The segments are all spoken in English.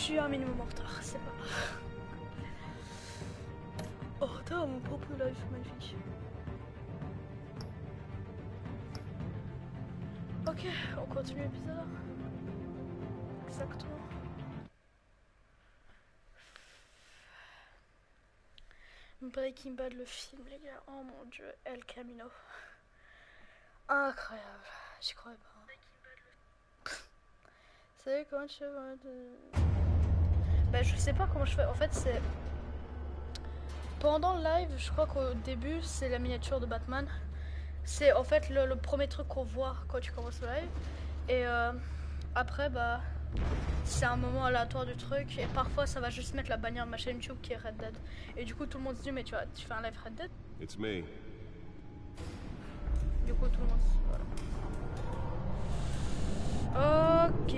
suis un minimum en retard, c'est pas grave. Oh, putain, mon propre live, magnifique. Ok, on continue l'épisode. Exactement. Breaking Bad, le film, les gars. Oh mon dieu, El Camino. Incroyable, j'y croyais pas. C'est comment tu fais? Bah, je sais pas comment je fais. En fait, c'est. Pendant le live, je crois qu'au début, c'est la miniature de Batman. C'est en fait le premier truc qu'on voit quand tu commences le live. Et après, bah. C'est un moment aléatoire du truc. Et parfois, ça va juste mettre la bannière de ma chaîne YouTube qui est Red Dead. Et du coup, tout le monde se dit, mais tu fais un live Red Dead? It's me. Du coup, tout le monde. Voilà. Ok.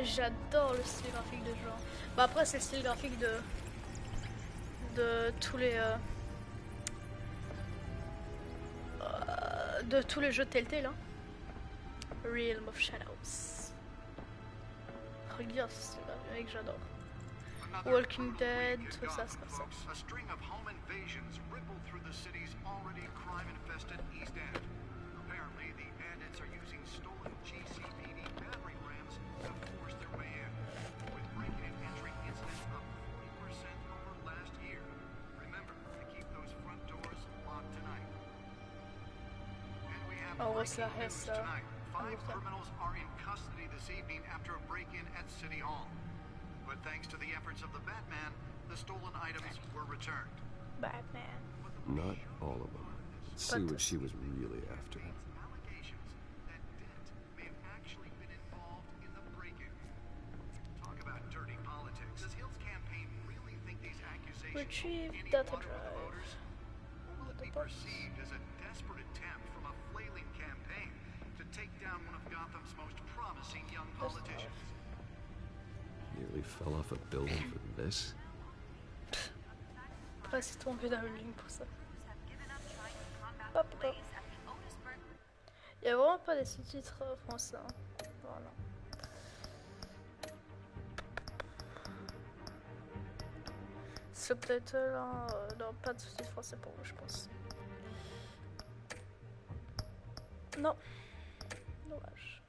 J'adore le style graphique de genre. Bah après c'est le style graphique de tous les jeux Telltale hein. Realm of Shadows. Regarde ce style graphique, mec, j'adore. Walking Dead, tout ça c'est comme ça. A string of home invasions rippled through the city's already crime-infested East End. Apparently, the bandits are using stolen GCPD battering rams to force their way in, with breaking and entering incidents up 40% over last year. Remember to keep those front doors locked tonight. And we have breaking news tonight. 5 criminals are in custody this evening after a break-in at City Hall. But thanks to the efforts of the Batman, the stolen items were returned. Batman. Not all of them. Let's see what she was really after. Allegations that Dent may have actually been involved in the break-in. Talk about dirty politics. Does Hill's campaign really think these accusations Retrieve hold any data water with the drive. voters? Or will it be perceived as a desperate attempt from a flailing campaign to take down one of Gotham's most promising young politicians? Nearly fell off a building for this. Ouais, c'est tombé dans le ligne pour ça. Hop, hop. Il n'y a vraiment pas des sous-titres français. Hein. Voilà. Subtitle, hein, non, pas de sous-titres français pour vous, je pense. Non. Dommage.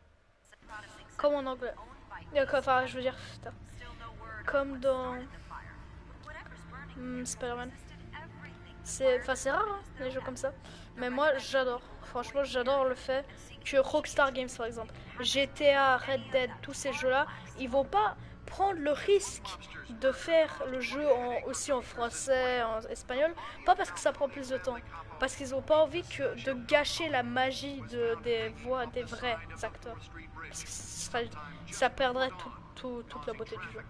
Comme en anglais. Enfin, je veux dire, putain. Comme dans Spider-Man. C'est rare, hein, les jeux comme ça. Mais moi, j'adore. Franchement, j'adore le fait que Rockstar Games, par exemple, GTA, Red Dead, tous ces jeux-là, ils vont pas prendre le risque de faire le jeu aussi en français, en espagnol. Pas parce que ça prend plus de temps. Parce qu'ils ont pas envie de gâcher la magie des voix des vrais acteurs. Parce que ça perdrait toute la beauté du jeu.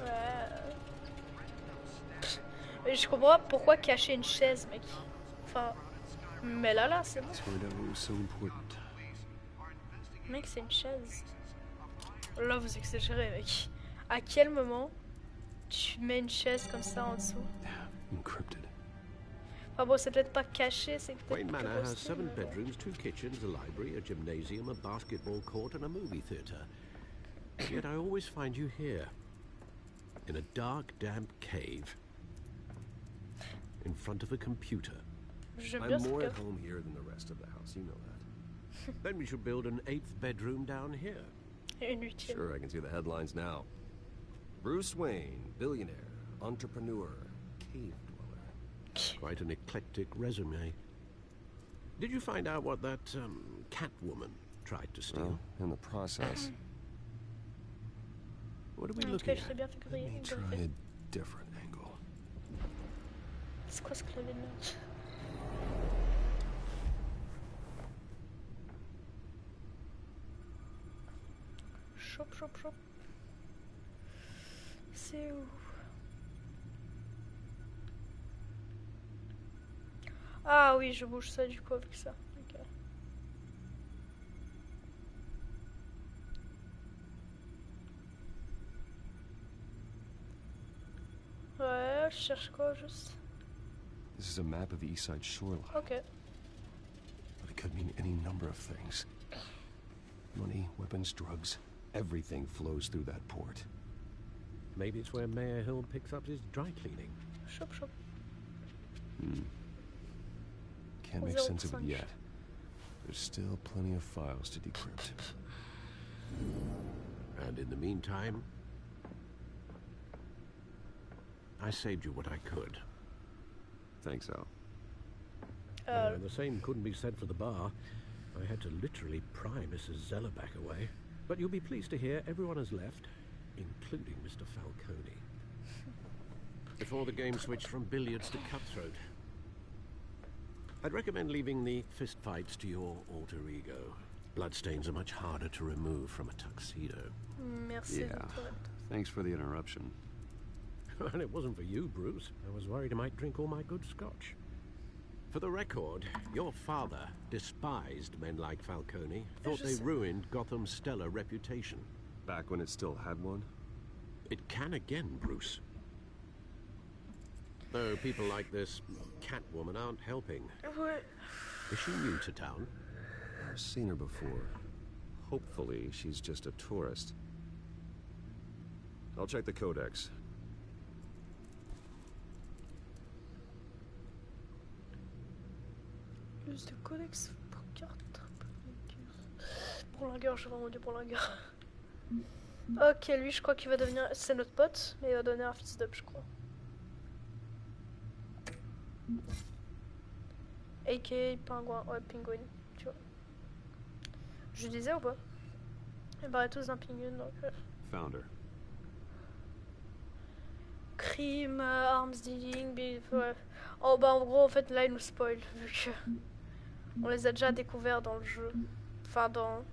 Ouais. Mais je comprends pas pourquoi cacher une chaise, mec. Enfin, mais là, c'est bon. Mec, c'est une chaise. Là, vous exagérez, mec. À quel moment tu mets une chaise comme ça en dessous? Encrypted. Enfin bon, c'est peut-être pas caché, c'est peut-être. Wayne Manor has 7 bedrooms, 2 kitchens, a library, a gymnasium, a basketball court, and a movie theatre. Yet I always find you here, in a dark, damp cave, in front of a computer. I'm more at home here than the rest of the house, you know that. Then we should build an 8th bedroom down here. Inutile. Sure, I can see the headlines now. Bruce Wayne, billionaire, entrepreneur, cave dweller. Quite an eclectic resume. Did you find out what that Catwoman tried to steal? Well, in the process. What are we looking at? Let me try a different angle. C'est quoi ce clavier de merde? Chop. C'est où? Ah oui, je bouge ça du coup avec ça. Ok. Ouais, je cherche quoi juste? This is a map of the East Side shoreline. Ok. But it could mean any number of things. Money, weapons, drugs. Everything flows through that port. Maybe it's where Mayor Hill picks up his dry cleaning. Chop, chop. Can't make sense of it 0.5. yet. There's still plenty of files to decrypt. And in the meantime, I saved you what I could. Thanks, Al. The same couldn't be said for the bar. I had to literally pry Mrs. Zellerback away. But you'll be pleased to hear everyone has left, including Mr. Falcone. Before the game switched from billiards to cutthroat. I'd recommend leaving the fistfights to your alter ego. Bloodstains are much harder to remove from a tuxedo. Merci. Yeah. Victor. Thanks for the interruption. And it wasn't for you, Bruce. I was worried I might drink all my good scotch. For the record, your father despised men like Falcone, thought they ruined Gotham's stellar reputation. Back when it still had one? It can again, Bruce. Though people like this Catwoman aren't helping. Ouais. Is she new to town? I've seen her before. Hopefully, she's just a tourist. I'll check the codex. Use de codex pour carte. Pour Lingueur, j'ai vraiment dit pour Lingueur. Ok, lui, je crois qu'il va devenir. C'est notre pote, mais il va devenir un fils d'up, je crois. A.K.A. pingouin, ouais, penguin, tu vois. Je disais ou pas? Ils paraît tous d'un penguin, donc. Found her. Crime, arms dealing, ouais. Oh bah en gros, en fait, là, il nous spoil, vu que. On les a déjà découverts dans le jeu. Enfin, dans.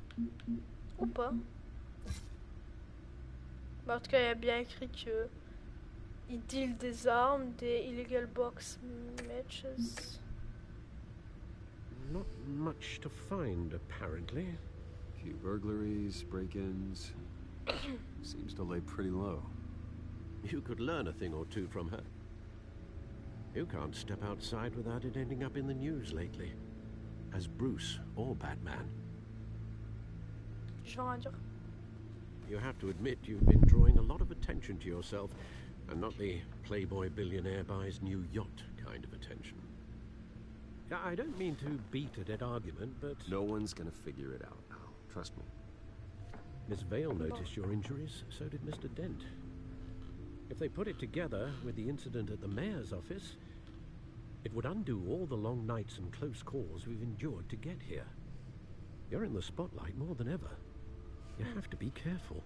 Ou pas. Bah, en tout cas, il y a bien écrit que. Il deal des armes, des illegal box matches. Not much to find, apparently. Few burglaries, break-ins. Seems to lay pretty low. You could learn a thing or two from her. You can't step outside without it ending up in the news lately. As Bruce or Batman. Je vais rien dire. You have to admit you've been drawing a lot of attention to yourself, and not the playboy billionaire buys new yacht kind of attention. I don't mean to beat a dead argument, but... No one's gonna figure it out, Al. Trust me. Miss Vale noticed your injuries, so did Mr. Dent. If they put it together with the incident at the mayor's office, it would undo all the long nights and close calls we've endured to get here. You're in the spotlight more than ever. You have to be careful.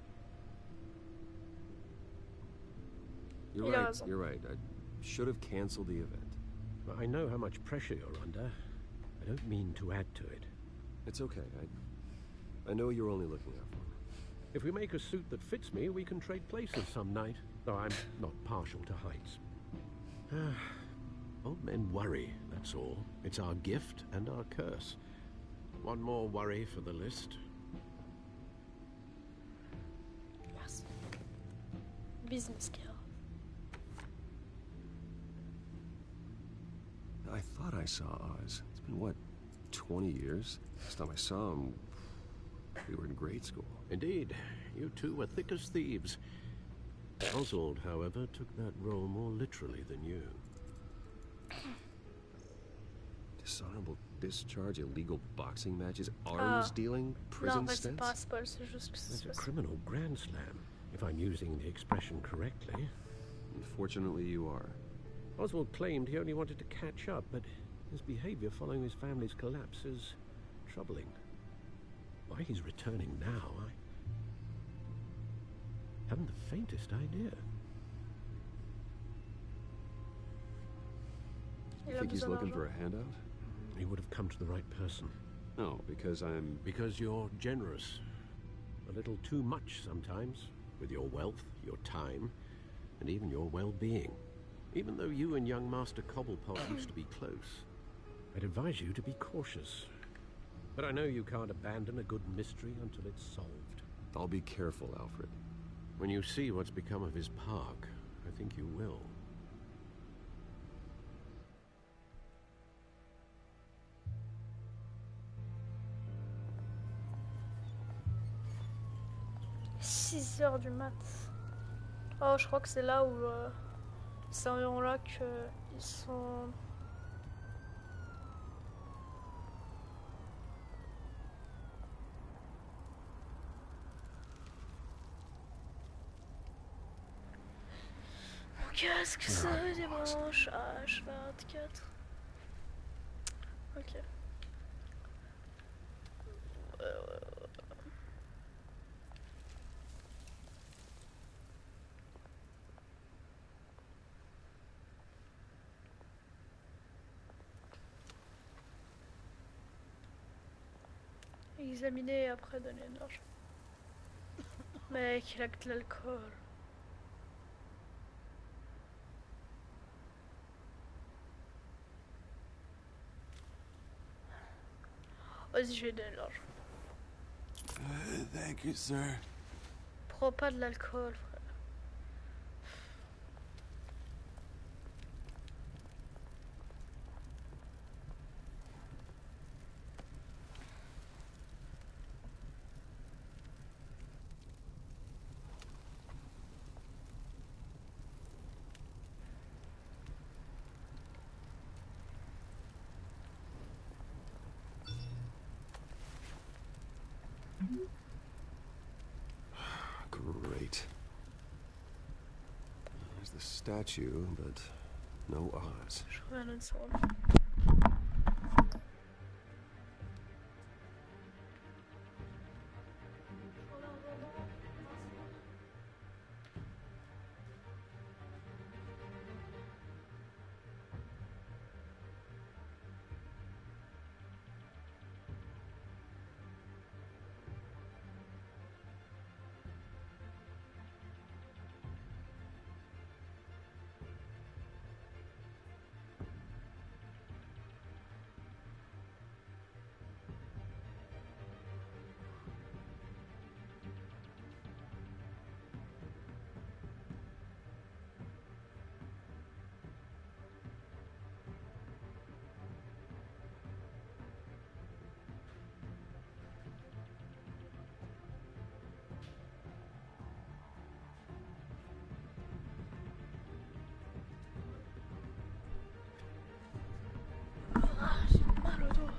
You're right, you're right. I should have canceled the event. I know how much pressure you're under. I don't mean to add to it. It's okay. I know you're only looking out for me. If we make a suit that fits me, we can trade places some night. Though I'm not partial to heights. Old men worry, that's all. It's our gift and our curse. One more worry for the list. Yes. Business girl. I thought I saw Oz. It's been, what, 20 years? Last time I saw him, we were in grade school. Indeed, you two were thick as thieves. Oswald, however, took that role more literally than you. Dishonorable discharge, illegal boxing matches, arms dealing, prison Non, en fait, c'est stints? pas un spoil, c'est juste que That's c'est a criminal grand slam, if I'm using the expression correctly. Unfortunately, you are. Oswald claimed he only wanted to catch up, but his behavior following his family's collapse is troubling. Why he's returning now, I haven't the faintest idea. You think he's looking for a handout? He would have come to the right person. No, because I'm... Because you're generous. A little too much sometimes, with your wealth, your time, and even your well-being. Even though you and young Master Cobblepot used to be close, I'd advise you to be cautious. But I know you can't abandon a good mystery until it's solved. I'll be careful, Alfred. When you see what's become of his park, I think you will. 6 h du mat. Oh, je crois que c'est là où... c'est environ là que ils sont... Qu'est-ce que c'est dimanche H24? Ok. Examiner et après donner de l'argent. Mec, il a que de l'alcool. Vas-y, je vais donner de l'argent. Thank you, sir. Prends pas de l'alcool, frère. Great. There's the statue, but no odds. Je reviens une seconde. Mal au dos.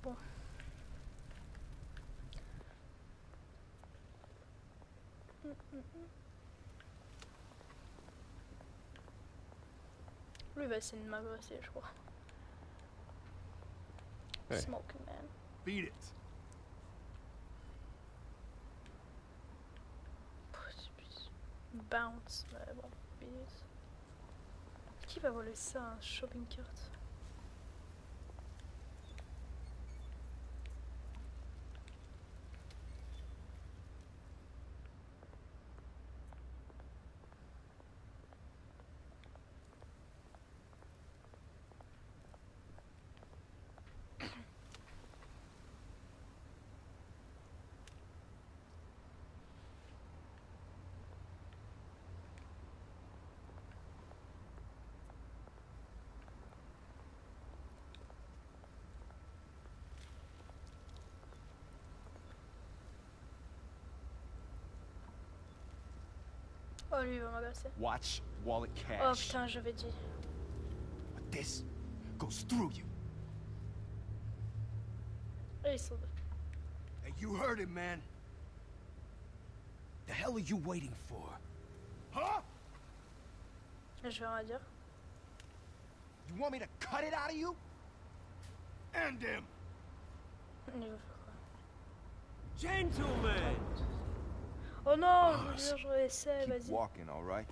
Bon. Lui va essayer de m'agresser, je crois. Hey. Smoking man. Beat it. Bounce, ouais, bon, bis. Qui va voler ça, un shopping cart? Oh, lui, il va m'agresser. Watch wallet Oh cash. putain, j'avais dit. But this goes through you. Et ils sont deux. Hey, you heard him, man. The hell are you waiting for? Huh? Et je vais rien dire. You want me to cut it out of you? End him. Il va faire quoi? Gentlemen! Oh non, je essaie, Keep vas-y. walking, all right?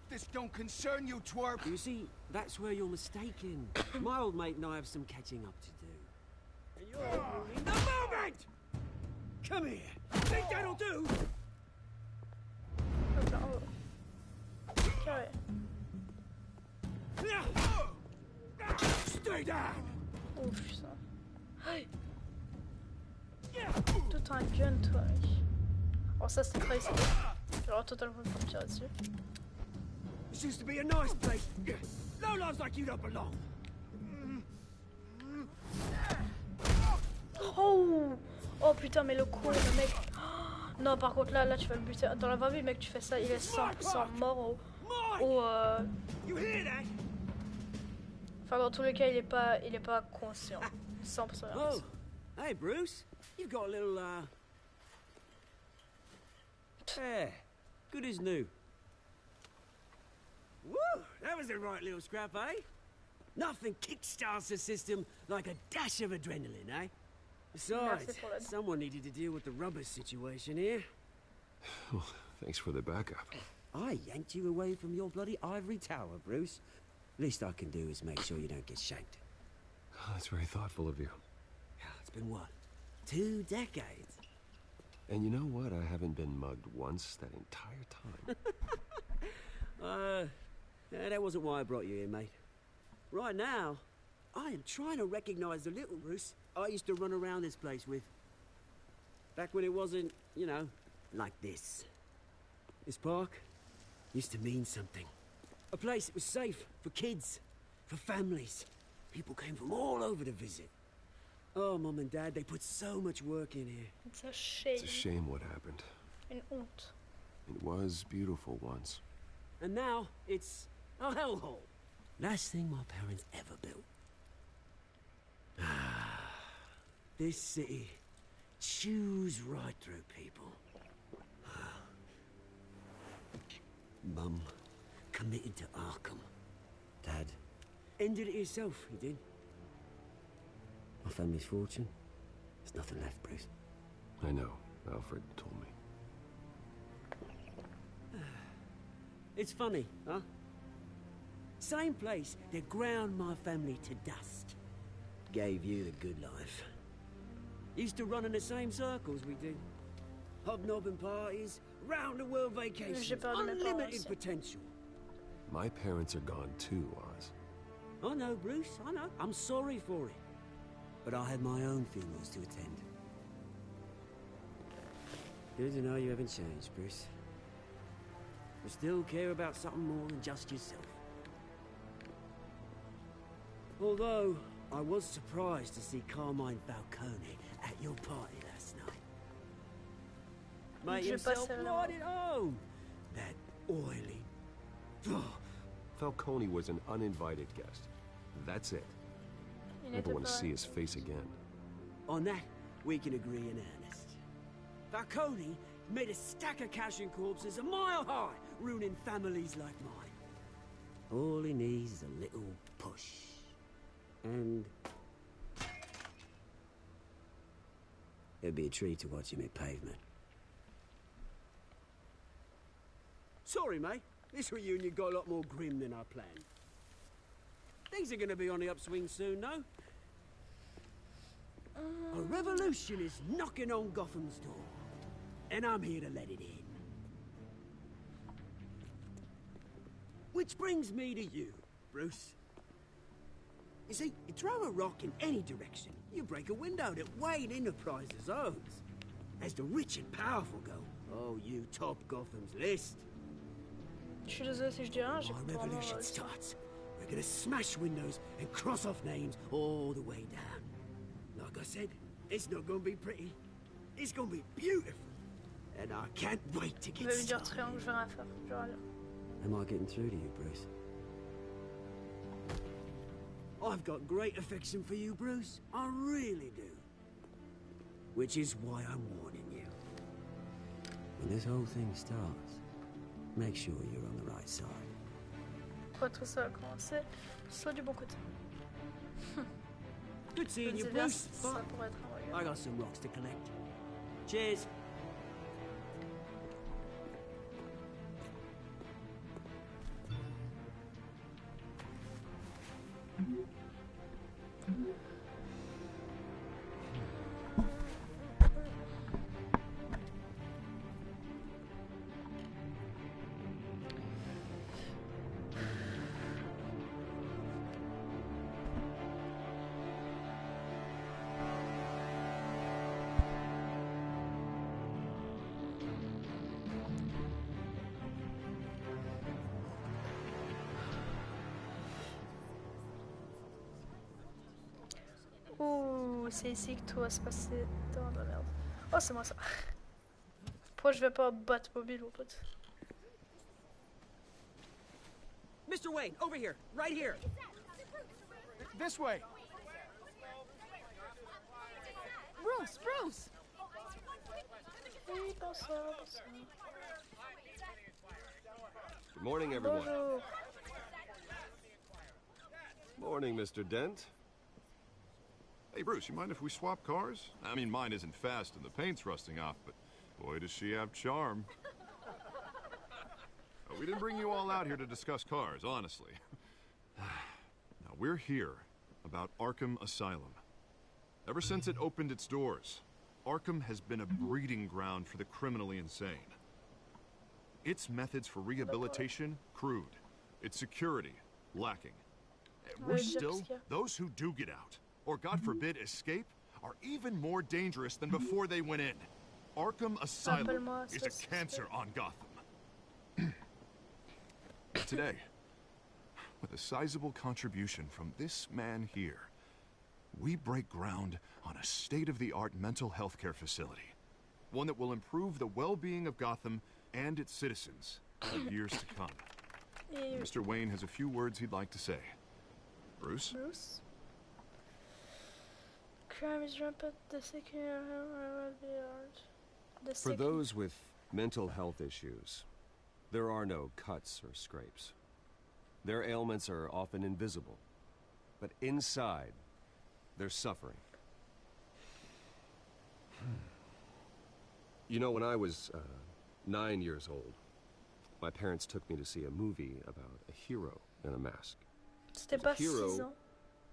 This don't concern you, twerp. You see, that's where you're mistaken. My old mate and I have some catching up to do. And you're ruining the moment! Come here. Think that'll do? Hop là, oh. Carré. Stay down! Oh putain. Aïe. Tout un gun, toi, mec. Oh, ça, c'est trahison. J'aurais totalement pas me tirer dessus. This used to be a nice place. No lives like you don't belong. Oh! Oh putain, mais le con, le mec. Oh, non, par contre, là, tu vas le buter. Dans la vraie vie, mec, tu fais ça, il est 100% mort au You hear that? Enfin, dans tous les cas, il est pas conscient. 100% Oh, hey Bruce, you've got a little hair, good as new. Woo, that was the right little scrap, eh? Nothing kickstarts the system like a dash of adrenaline, eh? Besides, someone needed to deal with the rubber situation here. Well, thanks for the backup. I yanked you away from your bloody ivory tower, Bruce. Least I can do is make sure you don't get shanked. Oh, that's very thoughtful of you. It's been what? 2 decades? And you know what? I haven't been mugged once that entire time. That wasn't why I brought you here, mate. Right now, I am trying to recognize the little Bruce I used to run around this place with. Back when it wasn't, you know, like this. This park used to mean something. A place that was safe for kids, for families. People came from all over to visit. Oh, Mum and Dad, they put so much work in here. It's a shame. It's a shame what happened. Une honte. It was beautiful once. And now, it's a hellhole. Last thing my parents ever built. This city chews right through people. Mum committed to Arkham. Dad ended it himself, he did. My family's fortune, there's nothing left, Bruce. I know. Alfred told me. It's funny, huh? Same place that ground my family to dust. Gave you the good life. Used to run in the same circles we did. Hobnobbing parties, round-the-world vacations, unlimited potential. My parents are gone too, Oz. I know, Bruce, I know. I'm sorry for it. But I had my own funerals to attend. Good to know you haven't changed, Bruce. You still care about something more than just yourself. Although, I was surprised to see Carmine Falcone at your party last night. Made himself right at home. That oily... Falcone was an uninvited guest. That's it. Never want to see his face again. On that, we can agree in earnest. Falcone made a stack of cash and corpses a mile high, ruining families like mine. All he needs is a little push. And... it'd be a treat to watch him hit pavement. Sorry, mate. This reunion got a lot more grim than I planned. Things are gonna be on the upswing soon, no? A revolution is knocking on Gotham's door. And I'm here to let it in. Which brings me to you, Bruce. You see, you throw a rock in any direction, you break a window that Wayne Enterprises owns. As the rich and powerful go, oh, you top Gotham's list. Je suis désolée si je dis rien, j'ai Our pas revolution vraiment... starts. We're gonna smash windows and cross off names all the way down. Like I said, it's not gonna be pretty. It's gonna be beautiful. And I can't wait to Je get vais lui dire started. triangle, je vais rien faire. Je vais rien. Am I getting through to you, Bruce? I've got great affection for you, Bruce. I really do. Which is why I'm warning you. When this whole thing starts, make sure you're on the right side. Pour être ça a commencé, soit du bon côté. Good seeing you, C'est bien, Bruce. ça But pourrait être un I regard. got some rocks to collect. Cheers. Ouh, c'est ici que tout va se passer dans la merde. Oh, c'est moi ça. Pourquoi je vais pas Batmobile, mon pote? Mr. Wayne, over here, right here. This way. Bruce, Bruce! Oui, bonsoir, bonsoir. Good morning, everyone. Bonjour. Morning, Mr. Dent. Hey, Bruce, you mind if we swap cars? I mean, mine isn't fast and the paint's rusting off, but boy, does she have charm. We didn't bring you all out here to discuss cars, honestly. Now, we're here about Arkham Asylum. Ever since it opened its doors, Arkham has been a breeding ground for the criminally insane. Its methods for rehabilitation, crude. Its security, lacking. Worse still, those who do get out, or God forbid escape, are even more dangerous than before they went in. Arkham Asylum is a cancer on Gotham. Today, with a sizable contribution from this man here, we break ground on a state-of-the-art mental health care facility. One that will improve the well-being of Gotham and its citizens for years to come. Mr. Wayne has a few words he'd like to say. Bruce? Bruce? Crime is rampant. The For those with mental health issues, there are no cuts or scrapes. Their ailments are often invisible, but inside, they're suffering. You know, when I was 9 years old, my parents took me to see a movie about a hero in a mask. C'était pas A hero 6 ans.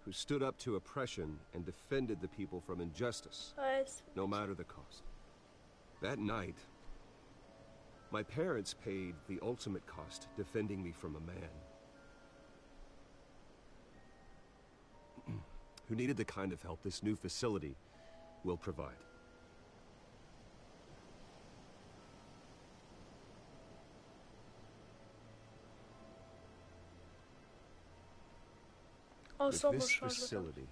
who stood up to oppression and defended the people from injustice, Ouais, no matter the cost. That night, my parents paid the ultimate cost defending me from a man who needed the kind of help this new facility will provide. With ensemble, this on change le temps. facility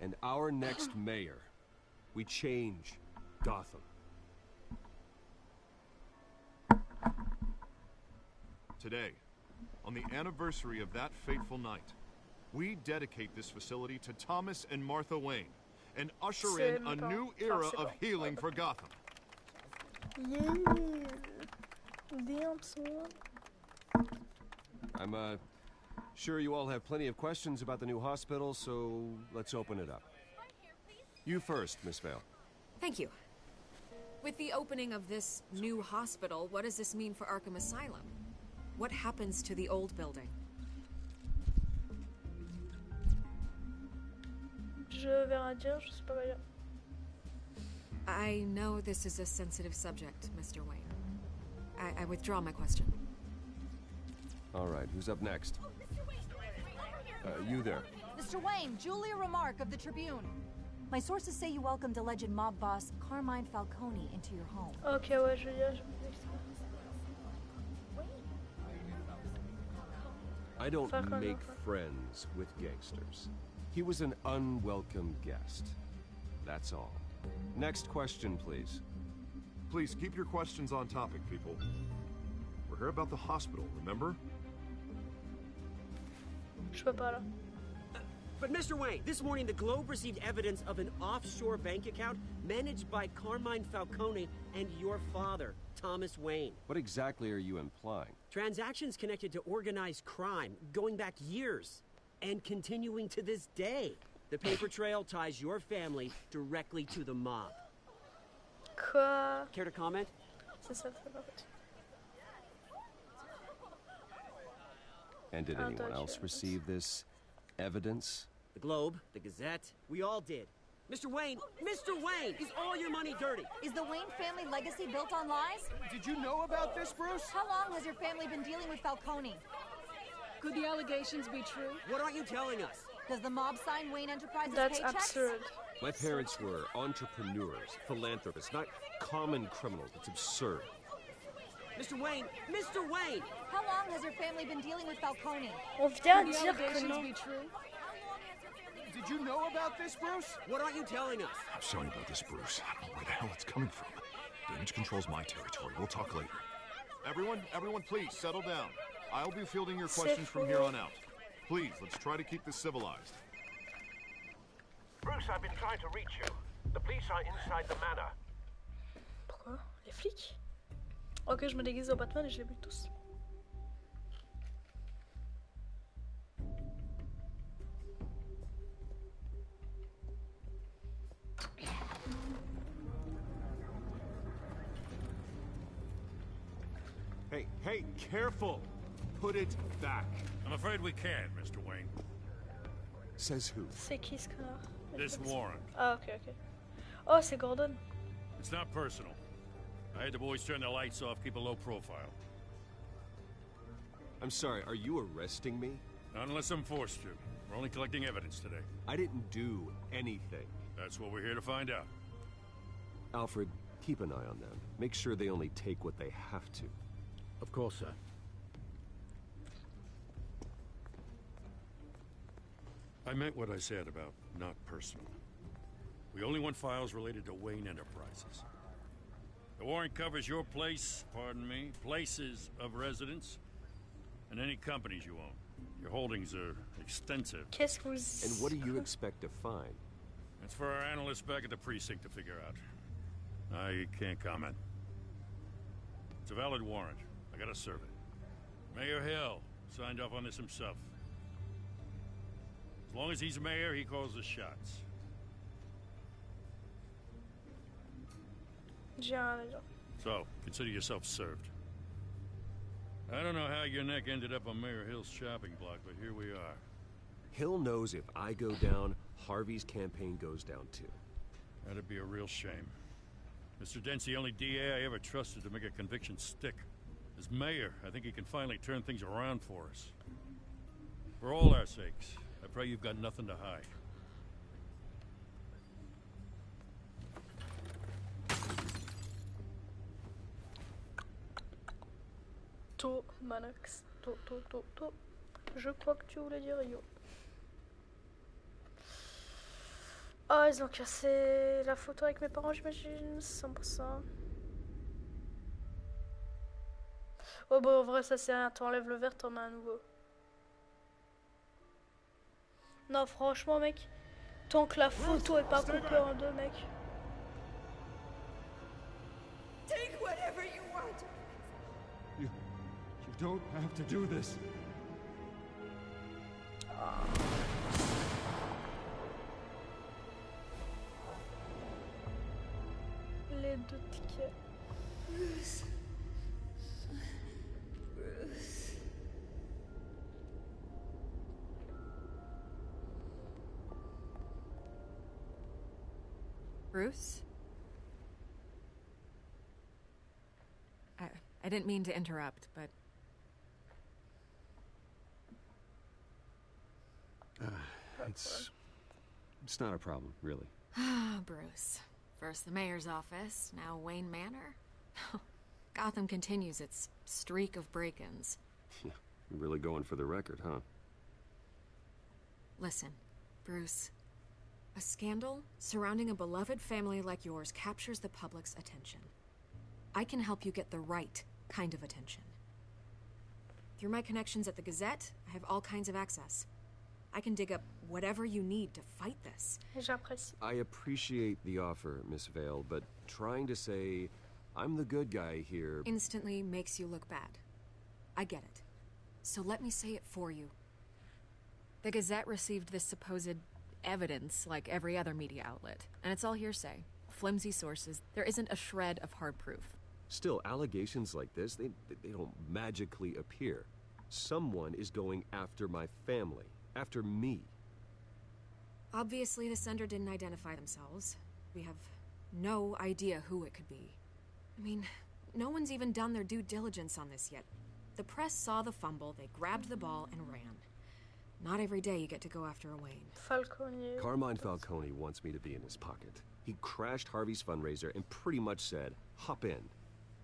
and our next mayor, we change Gotham. Today, on the anniversary of that fateful night, we dedicate this facility to Thomas and Martha Wayne and usher in a new era of healing for Gotham. Yeah. Damn, son. I'm sure you all have plenty of questions about the new hospital, so let's open it up. You first, Miss Vale. Thank you. With the opening of this new hospital, what does this mean for Arkham Asylum? What happens to the old building? Je vais rien dire, je sais pas quoi dire. I know this is a sensitive subject, Mr. Wayne. I withdraw my question. All right, who's up next? You there. Mr. Wayne, Julia Remark of the Tribune. My sources say you welcomed alleged mob boss Carmine Falcone into your home. Ok, ouais, je vais dire. I don't Falcone, make okay. friends with gangsters. He was an unwelcome guest. That's all. Next question, please. Please keep your questions on topic, people. We're here about the hospital, remember? Je peux pas là. But Mr. Wayne, this morning the Globe received evidence of an offshore bank account managed by Carmine Falcone and your father, Thomas Wayne. What exactly are you implying? Transactions connected to organized crime going back years and continuing to this day. The paper trail ties your family directly to the mob. Quoi? Care to comment? C'est ça, c'est pas vrai. And did Oh, anyone don't else you. receive this evidence? The Globe, the Gazette, we all did. Mr. Wayne, is all your money dirty? Is the Wayne family legacy built on lies? Did you know about this, Bruce? How long has your family been dealing with Falcone? Could the allegations be true? What aren't you telling us? Does the mob sign Wayne Enterprises That's paychecks? absurd. My parents were entrepreneurs, philanthropists, not common criminals. It's absurd. Mr. Wayne! How long has your family been dealing with Falcone? On vient dire que non. Be true? Did Did you know about this, Bruce? What aren't you telling us? I'm sorry about this, Bruce. I don't know where the hell it's coming from. Damage control's my territory. We'll talk later. Everyone, please settle down. I'll be fielding your questions from here on out. Please, let's try to keep this civilized. Bruce, I've been trying to reach you. The police are inside the manor. Pourquoi? Les flics? Ok, je me déguise en Batman et je les bute tous. Hey, careful! Put it back. I'm afraid we can't, Mr. Wayne. Says who? C'est qui ce connard? This warrant. Ah, ok, ok. Oh, c'est Gordon. It's not personal. I had the boys turn the lights off, keep a low profile. I'm sorry, are you arresting me? Not unless I'm forced to. We're only collecting evidence today. I didn't do anything. That's what we're here to find out. Alfred, keep an eye on them. Make sure they only take what they have to. Of course, sir. I meant what I said about not personal. We only want files related to Wayne Enterprises. The warrant covers your place, pardon me, places of residence, and any companies you own. Your holdings are extensive. Qu'est-ce que vous... And what do you expect to find? That's for our analysts back at the precinct to figure out. I can't comment. It's a valid warrant. I gotta serve it. Mayor Hill signed off on this himself. As long as he's mayor, he calls the shots. J'ai rien à dire. So, consider yourself served. I don't know how your neck ended up on Mayor Hill's shopping block, but here we are. Hill knows if I go down, Harvey's campaign goes down too. That'd be a real shame. Mr. Dent's the only DA I ever trusted to make a conviction stick. As mayor, I think he can finally turn things around for us. For all our sakes, I pray you've got nothing to hide. To, Manox. To. Je crois que tu voulais dire yo. Oh, ils ont cassé la photo avec mes parents, j'imagine. 100%. Oh, bon, en vrai, ça c'est rien. T'enlèves le verre, t'en as un nouveau. Non, franchement, mec. Tant que la photo est pas coupée en deux, mec. Take whatever you want. You don't have to do this. Les deux tickets. Bruce. Bruce? I didn't mean to interrupt, but... It's not a problem, really. Ah, Bruce. First the mayor's office, now Wayne Manor. Gotham continues its streak of break-ins. You're really going for the record, huh? Listen, Bruce. A scandal surrounding a beloved family like yours captures the public's attention. I can help you get the right kind of attention. Through my connections at the Gazette, I have all kinds of access. I can dig up whatever you need to fight this. J'apprécie. I appreciate the offer, Miss Vale, but trying to say I'm the good guy here... Instantly makes you look bad. I get it. So let me say it for you. The Gazette received this supposed evidence like every other media outlet, and it's all hearsay. Flimsy sources. There isn't a shred of hard proof. Still, allegations like this, they don't magically appear. Someone is going after my family. After me. Obviously, the sender didn't identify themselves. We have no idea who it could be. I mean, no one's even done their due diligence on this yet. The press saw the fumble, they grabbed the ball and ran. Not every day you get to go after a Wayne. Falcone. Carmine Falcone wants me to be in his pocket. He crashed Harvey's fundraiser and pretty much said, hop in.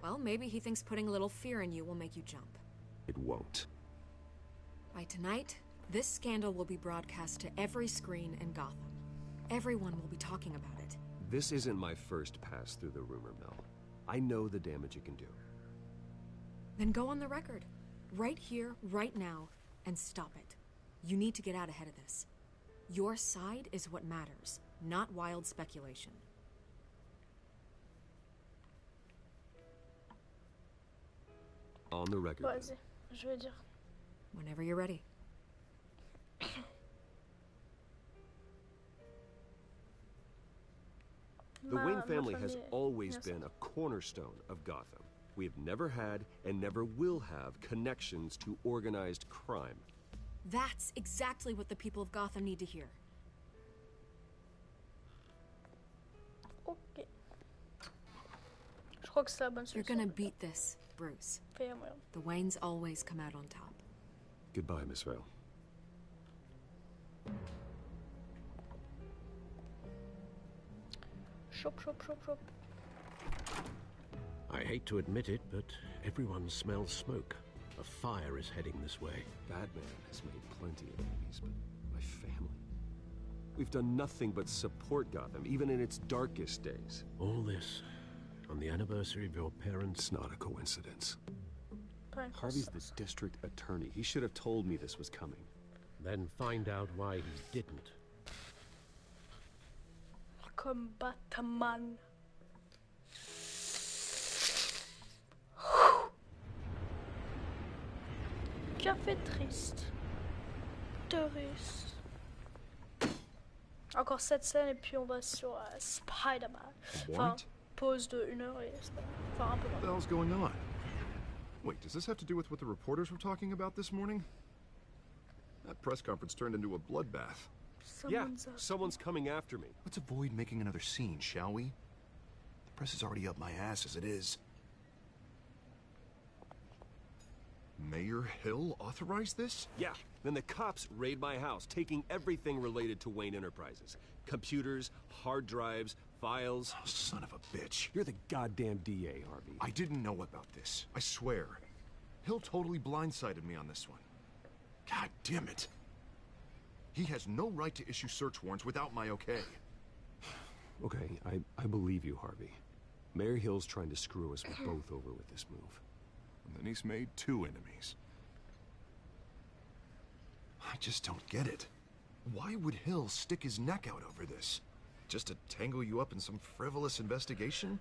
Well, maybe he thinks putting a little fear in you will make you jump. It won't. By tonight, This scandal will be broadcast to every screen in Gotham. Everyone will be talking about it. This isn't my first pass through the rumor mill. I know the damage it can do. Then go on the record. Right here, right now, and stop it. You need to get out ahead of this. Your side is what matters, not wild speculation. On the record. Vas-y, je vais dire. Whenever you're ready. The Wayne family ma has famille- always Yes. been a cornerstone of Gotham. We have never had and never will have connections to organized crime. That's exactly what the people of Gotham need to hear. Ok. Je crois que c'est la bonne You're solution. gonna beat this, Bruce. Fais moyen. The Waynes always come out on top. Goodbye, Miss Vale. Chop, chop, chop, chop. I hate to admit it, but everyone smells smoke. A fire is heading this way. Batman has made plenty of enemies, but my family. We've done nothing but support Gotham, even in its darkest days. All this on the anniversary of your parents' It's not a coincidence. Pas une Harvey's course. the district attorney. He should have told me this was coming. Then find out why he didn't. Comme Batman. Café triste. Triste. Encore cette scène et puis on va sur Spider-Man. Enfin, Warrant? pause de 1 heure et enfin un peu What the moins. hell's going on? Wait, does this have to do with what the reporters were talking about this morning? That press conference turned into a bloodbath. Someone's coming after me. Let's avoid making another scene, shall we? The press is already up my ass as it is. Mayor Hill authorized this? Yeah, then the cops raid my house, taking everything related to Wayne Enterprises. Computers, hard drives, files. Oh, son of a bitch. You're the goddamn DA, Harvey. I didn't know about this. I swear. Hill totally blindsided me on this one. God damn it. He has no right to issue search warrants without my okay. Okay, I believe you, Harvey. Mayor Hill's trying to screw us both over with this move. And then he's made 2 enemies. I just don't get it. Why would Hill stick his neck out over this? Just to tangle you up in some frivolous investigation?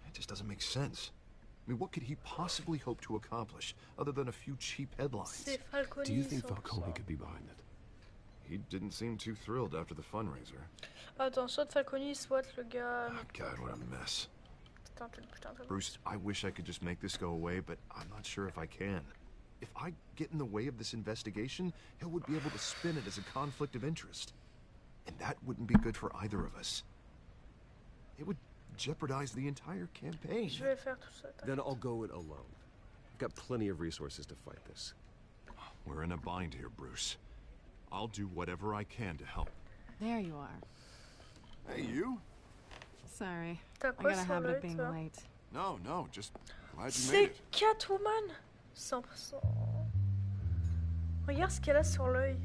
It just doesn't make sense. I mean, what could he possibly hope to accomplish other than a few cheap headlines? C'est Falcone. Do you think 100%. Falcone could be behind it? He didn't seem too thrilled after the fundraiser. Attends, soit Falcone, soit le gars. Oh, God, what a mess. Putain, putain. Bruce, I wish I could just make this go away, but I'm not sure if I can. If I get in the way of this investigation, Hill would be able to spin it as a conflict of interest. And that wouldn't be good for either of us. It would jeopardize the entire campaign. Je vais faire tout ça. Then I'll go it alone. I've got plenty of resources to fight this. We're in a bind here, Bruce. I'll do whatever I can to help. There you are. Hey, you? Sorry. T'as I quoi got a sur habit l'œil, of being toi? late. No, just glad you made C'est it. Catwoman 100%. Regarde ce qu'elle a sur l'œil.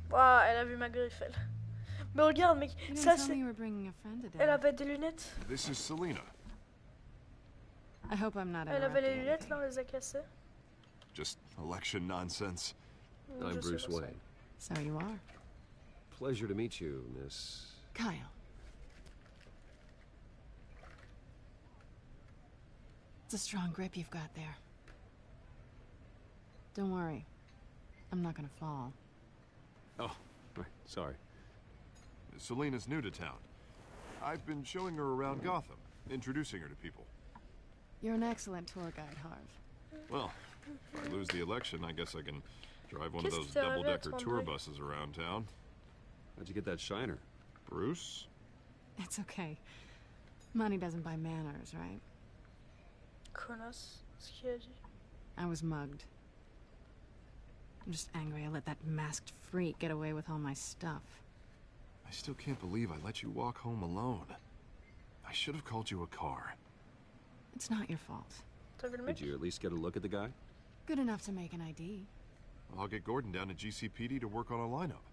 Waouh, elle a vu ma griffe, elle. Mais regarde, mec, You ça didn't tell me c'est... you were bringing a friend today. Elle avait des lunettes. This is Selena. I hope I'm not Elle avait les interrupting lunettes, là, anything. on les a cassées. Just election nonsense. I'm Je sais Bruce pas ça. Wayne. So you are. Pleasure to meet you, Miss... Kyle. It's a strong grip you've got there. Don't worry. I'm not gonna fall. Oh, right, sorry. Selena's new to town. I've been showing her around Gotham, introducing her to people. You're an excellent tour guide, Harv. Well, if I lose the election, I guess I can drive one of Qu'est-ce those qui t'est arrivé à double-decker ton tour œil? buses around town. How'd you get that shiner? Bruce? It's okay. Money doesn't buy manners, right? Connasse, ce qu'il a dit. I was mugged. I'm just angry I let that masked freak get away with all my stuff. I still can't believe I let you walk home alone. I should have called you a car. It's not your fault. T'as vu le mec? Did you at least get a look at the guy? Good enough to make an ID. I'll get Gordon down to GCPD to work on a lineup.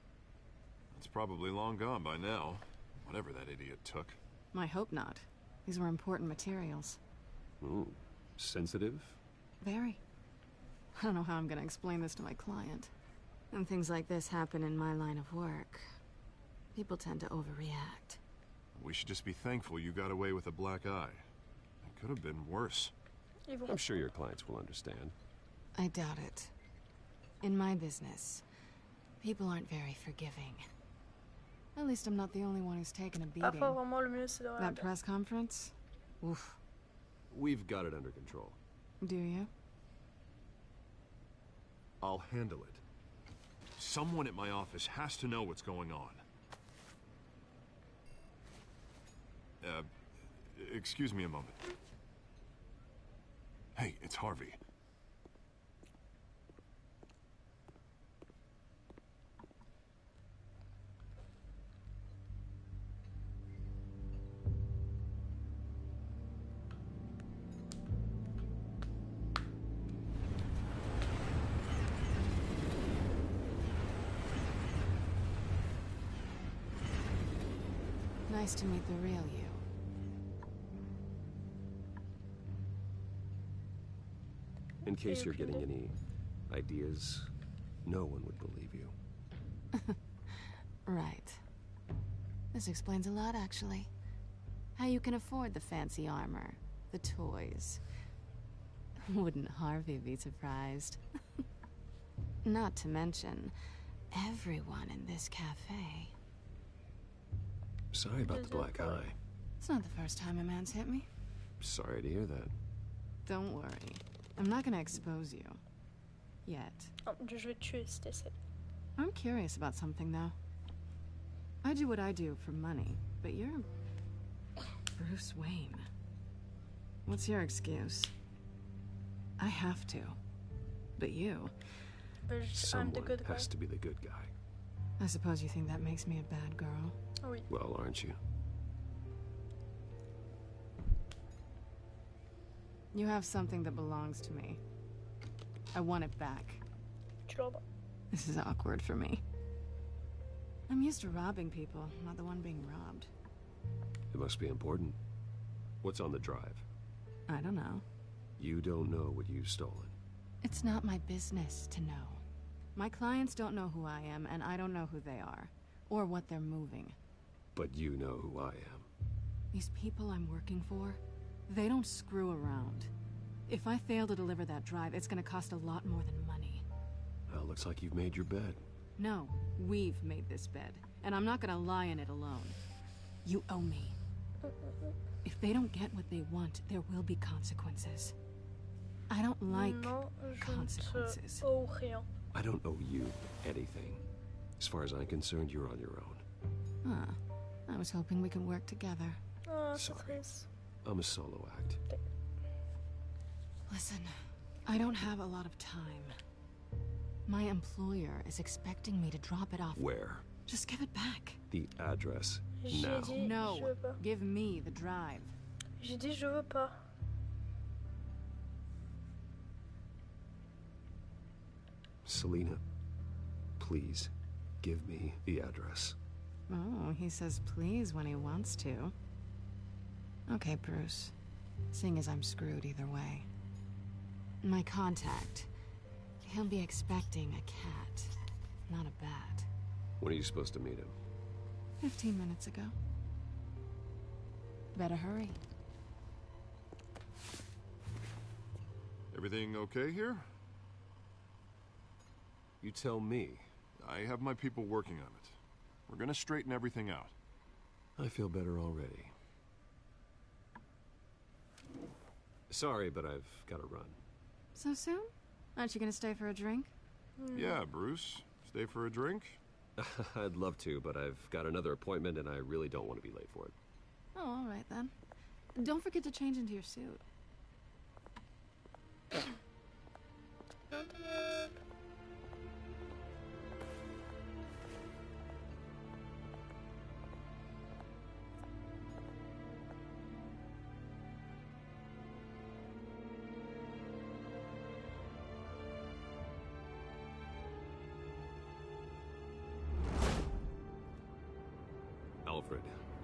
It's probably long gone by now, whatever that idiot took. I hope not. These were important materials. Ooh, sensitive? Very. I don't know how I'm gonna explain this to my client. When things like this happen in my line of work, people tend to overreact. We should just be thankful you got away with a black eye. It could have been worse. I'm sure your clients will understand. I doubt it. In my business, people aren't very forgiving. At least I'm not the only one who's taken a beating. Parfois, vraiment, le mieux, c'est de That regarder. press conference? Oof. We've got it under control. Do you? I'll handle it. Someone at my office has to know what's going on. Excuse me a moment. Hey, it's Harvey. Nice to meet the real you. In case you're getting any ideas, no one would believe you. Right. This explains a lot, actually. How you can afford the fancy armor, the toys. Wouldn't Harvey be surprised? Not to mention, everyone in this cafe. Sorry about the black eye. It's not the first time a man's hit me. Sorry to hear that. Don't worry. I'm not gonna expose you. Yet. Oh, je vais te tuer si t'essaies. I'm curious about something, though. I do what I do for money, but you're... Bruce Wayne. What's your excuse? I have to. But you... I'm the Someone good guy. has to be the good guy. I suppose you think that makes me a bad girl. Oui. Well, aren't you? You have something that belongs to me. I want it back. Tu l'auras. This is awkward for me. I'm used to robbing people, not the one being robbed. It must be important. What's on the drive? I don't know. You don't know what you've stolen. It's not my business to know. My clients don't know who I am, and I don't know who they are, or what they're moving. But you know who I am. These people I'm working for, they don't screw around. If I fail to deliver that drive, it's gonna cost a lot more than money. Well, looks like you've made your bed. No, we've made this bed, and I'm not gonna lie in it alone. You owe me. If they don't get what they want, there will be consequences. I don't like Non, je consequences. ne te owe rien. I don't owe you anything. As far as I'm concerned, you're on your own. Huh. I was hoping we could work together. Ah, c'est Sorry. triste. I'm a solo act. Listen, I don't have a lot of time. My employer is expecting me to drop it off. Where? Just give it back. The address. J'ai Now. dit, je No, veux pas. give me the drive. J'ai dit, je veux pas. Selena, please, give me the address. Oh, he says please when he wants to. Okay, Bruce. Seeing as I'm screwed either way. My contact. He'll be expecting a cat, not a bat. When are you supposed to meet him? 15 minutes ago. Better hurry. Everything okay here? You tell me. I have my people working on it. We're gonna straighten everything out. I feel better already. Sorry, but I've got to run. So soon? Aren't you gonna stay for a drink? Yeah, Bruce. Stay for a drink? I'd love to, but I've got another appointment and I really don't want to be late for it. Oh, all right then. Don't forget to change into your suit.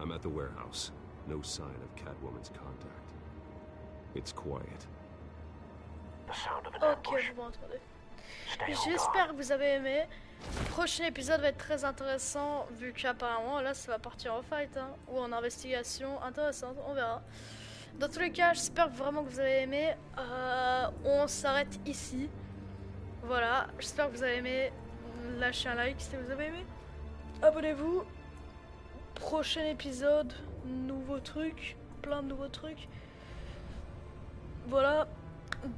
I'm at the warehouse. No sign of Catwoman's contact. It's quiet. Ok, vous m'entendez. J'espère que vous avez aimé. Le prochain épisode va être très intéressant vu qu'apparemment là ça va partir en fight hein, ou en investigation intéressante, on verra. Dans tous les cas, j'espère vraiment que vous avez aimé. On s'arrête ici. Voilà, j'espère que vous avez aimé. Lâchez un like si vous avez aimé. Abonnez-vous. Prochain épisode, nouveau truc, plein de nouveaux trucs. Voilà,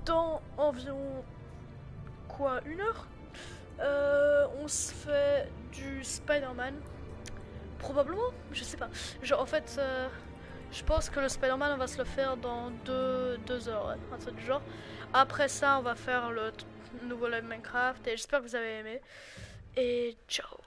dans environ quoi, 1 heure, on se fait du Spider-Man. Probablement, je sais pas. Genre, en fait, je pense que le Spider-Man, on va se le faire dans 2 heures, ouais, un truc du genre. Après ça, on va faire le nouveau live Minecraft et j'espère que vous avez aimé. Et ciao.